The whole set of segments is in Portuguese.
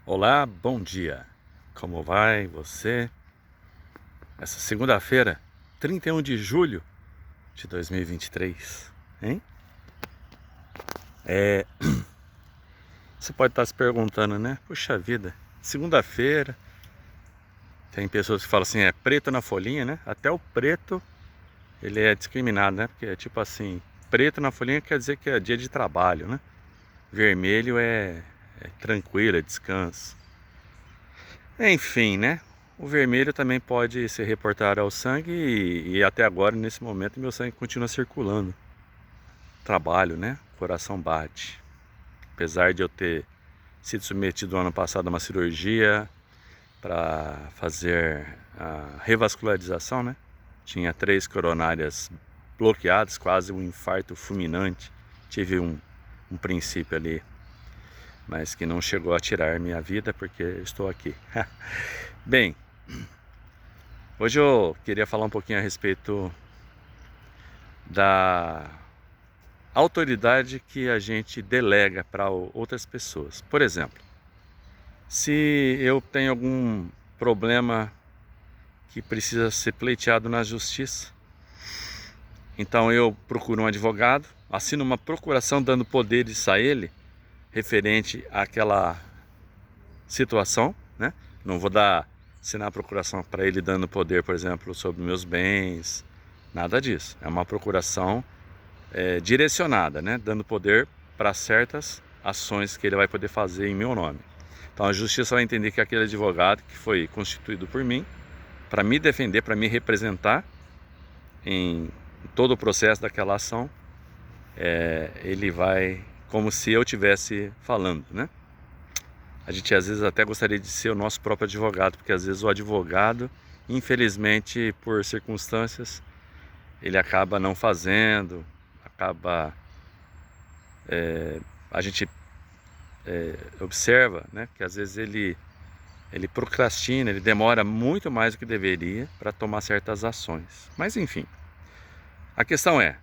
Olá, bom dia. Como vai você? Essa segunda-feira, 31 de julho de 2023, hein? Você pode estar se perguntando, né? Puxa vida, segunda-feira, tem pessoas que falam assim, é preto na folhinha, né? Até o preto, ele é discriminado, né? Porque é tipo assim, preto na folhinha quer dizer que é dia de trabalho, né? Vermelho é tranquilo, é descanso. Enfim, né? O vermelho também pode se reportar ao sangue e até agora, nesse momento, meu sangue continua circulando. Trabalho, né? O coração bate. Apesar de eu ter sido submetido no ano passado a uma cirurgia para fazer a revascularização, né? Tinha 3 coronárias bloqueadas, quase um infarto fulminante. Tive um princípio ali, mas que não chegou a tirar minha vida porque estou aqui. Bem, hoje eu queria falar um pouquinho a respeito da autoridade que a gente delega para outras pessoas. Por exemplo, se eu tenho algum problema que precisa ser pleiteado na justiça, então eu procuro um advogado, assino uma procuração dando poderes a ele referente àquela situação, né? Não vou assinar a procuração para ele dando poder, por exemplo, sobre meus bens, nada disso. É uma procuração direcionada, né? Dando poder para certas ações que ele vai poder fazer em meu nome. Então a justiça vai entender que aquele advogado que foi constituído por mim, para me defender, para me representar em todo o processo daquela ação, ele vai como se eu estivesse falando, né? A gente às vezes até gostaria de ser o nosso próprio advogado, porque às vezes o advogado, infelizmente, por circunstâncias, ele acaba não fazendo, acaba a gente observa, né, que às vezes ele procrastina, ele demora muito mais do que deveria para tomar certas ações. Mas enfim, a questão é,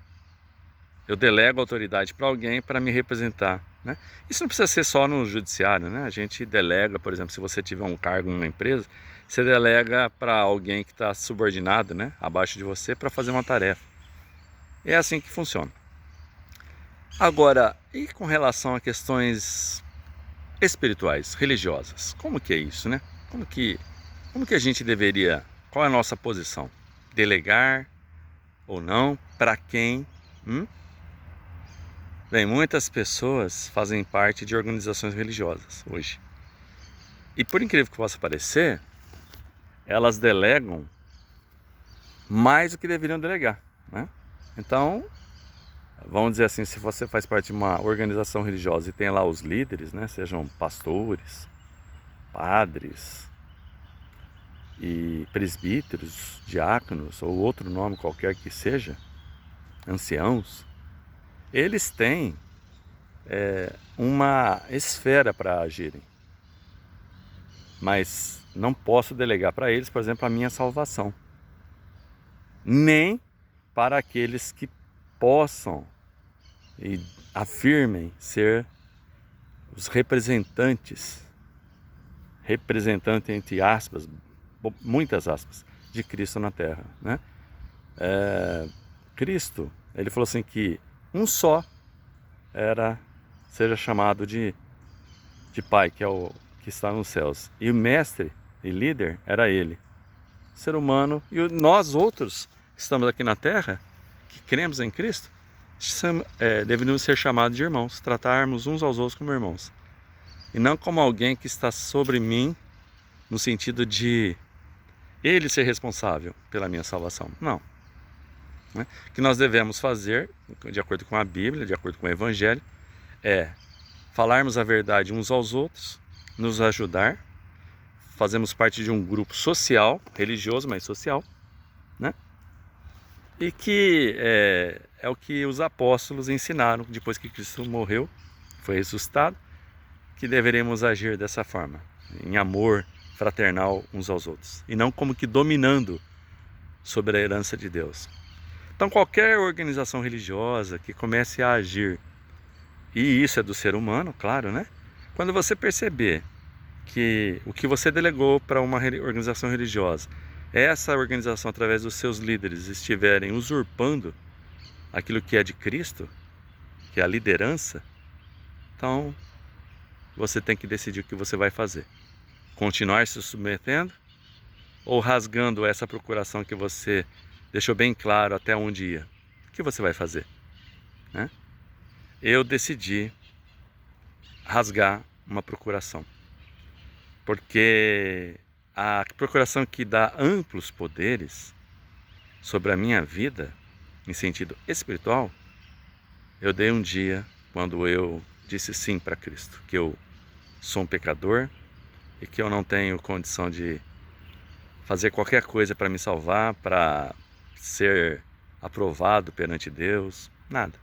eu delego a autoridade para alguém para me representar, né? Isso não precisa ser só no judiciário, né? A gente delega, por exemplo, se você tiver um cargo numa empresa, você delega para alguém que está subordinado, né, abaixo de você, para fazer uma tarefa. É assim que funciona. Agora, e com relação a questões espirituais, religiosas? Como que é isso, né? Como que a gente deveria, qual é a nossa posição? Delegar ou não? Para quem? Bem, muitas pessoas fazem parte de organizações religiosas hoje. E por incrível que possa parecer, elas delegam mais do que deveriam delegar, né? Então, vamos dizer assim, se você faz parte de uma organização religiosa e tem lá os líderes, né? Sejam pastores, padres e presbíteros, diáconos ou outro nome qualquer que seja, anciãos, eles têm uma esfera para agirem, mas não posso delegar para eles, por exemplo, a minha salvação, nem para aqueles que possam e afirmem ser os representantes entre aspas, muitas aspas, de Cristo na Terra, né? Cristo, ele falou assim que um só seja chamado de Pai, que é o que está nos céus. E o mestre e líder era ele. O ser humano e nós outros que estamos aqui na Terra, que cremos em Cristo, deveríamos ser chamados de irmãos, tratarmos uns aos outros como irmãos. E não como alguém que está sobre mim, no sentido de ele ser responsável pela minha salvação. Não. Né? O que nós devemos fazer, de acordo com a Bíblia, de acordo com o Evangelho, é falarmos a verdade uns aos outros, nos ajudar, fazemos parte de um grupo social, religioso, mas social, né? E que é o que os apóstolos ensinaram depois que Cristo morreu, foi ressuscitado, que deveremos agir dessa forma, em amor fraternal uns aos outros, e não como que dominando sobre a herança de Deus. Então qualquer organização religiosa que comece a agir, e isso é do ser humano, claro, né? Quando você perceber que o que você delegou para uma organização religiosa, essa organização, através dos seus líderes, estiverem usurpando aquilo que é de Cristo, que é a liderança, então você tem que decidir o que você vai fazer. Continuar se submetendo ou rasgando essa procuração que você deixou bem claro até onde ia? O que você vai fazer, né? Eu decidi rasgar uma procuração, porque a procuração que dá amplos poderes sobre a minha vida, em sentido espiritual, eu dei um dia quando eu disse sim para Cristo, que eu sou um pecador e que eu não tenho condição de fazer qualquer coisa para me salvar, para ser aprovado perante Deus, nada.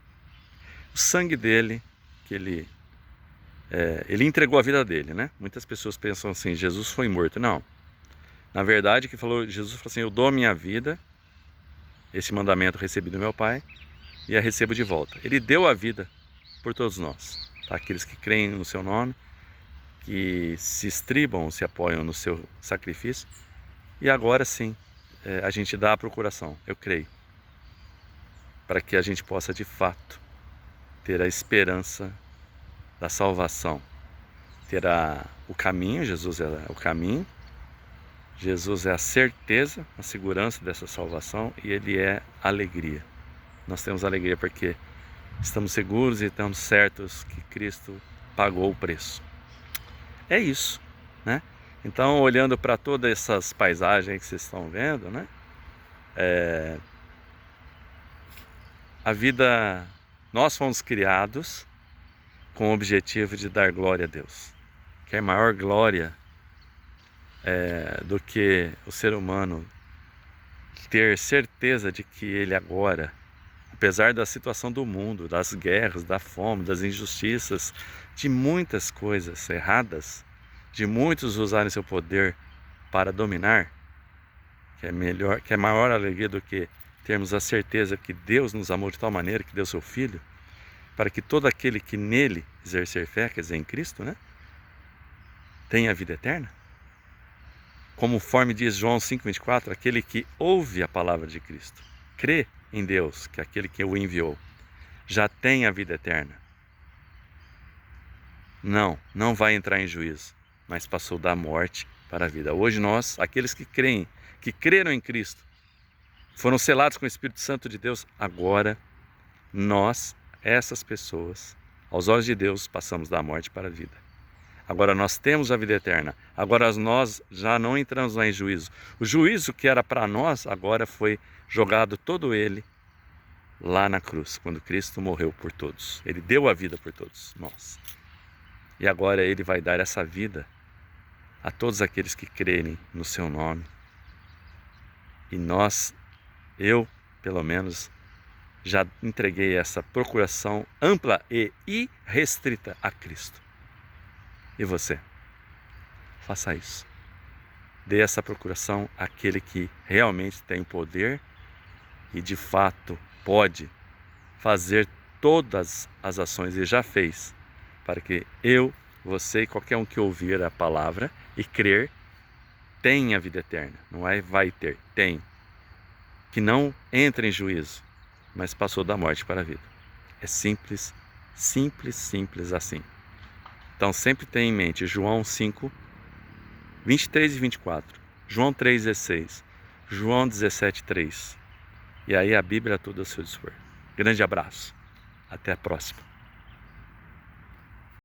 O sangue dele, que ele entregou a vida dele, né? Muitas pessoas pensam assim, Jesus foi morto. Não. Na verdade, Jesus falou assim, eu dou a minha vida, esse mandamento recebi do meu Pai, e a recebo de volta. Ele deu a vida por todos nós, tá? Aqueles que creem no seu nome, que se estribam, se apoiam no seu sacrifício. E agora sim, a gente dá a procuração, eu creio, para que a gente possa de fato ter a esperança da salvação, ter o caminho. Jesus é o caminho, Jesus é a certeza, a segurança dessa salvação, e Ele é alegria. Nós temos alegria porque estamos seguros e estamos certos que Cristo pagou o preço. É isso, né? Então, olhando para todas essas paisagens que vocês estão vendo, né? A vida, nós fomos criados com o objetivo de dar glória a Deus. Que é maior glória do que o ser humano ter certeza de que ele agora, apesar da situação do mundo, das guerras, da fome, das injustiças, de muitas coisas erradas, de muitos usarem seu poder para dominar, que é maior alegria do que termos a certeza que Deus nos amou de tal maneira que deu seu Filho, para que todo aquele que nele exercer fé, quer dizer, em Cristo, né, tenha a vida eterna. Conforme diz João 5,24, aquele que ouve a palavra de Cristo, crê em Deus, que é aquele que o enviou, já tem a vida eterna. Não vai entrar em juízo, mas passou da morte para a vida. Hoje nós, aqueles que creem, que creram em Cristo, foram selados com o Espírito Santo de Deus, agora nós, essas pessoas, aos olhos de Deus, passamos da morte para a vida. Agora nós temos a vida eterna. Agora nós já não entramos lá em juízo. O juízo que era para nós, agora foi jogado todo ele lá na cruz, quando Cristo morreu por todos. Ele deu a vida por todos nós. E agora Ele vai dar essa vida a todos aqueles que crerem no seu nome. E eu, pelo menos, já entreguei essa procuração ampla e irrestrita a Cristo. E você? Faça isso. Dê essa procuração àquele que realmente tem poder e de fato pode fazer todas as ações e já fez, para que eu, você e qualquer um que ouvir a palavra e crer tenha a vida eterna. Não é vai ter, tem. Que não entre em juízo, mas passou da morte para a vida. É simples, simples, simples assim. Então sempre tenha em mente João 5, 23 e 24, João 3,16, João 17,3. E aí a Bíblia toda ao seu dispor. Grande abraço. Até a próxima.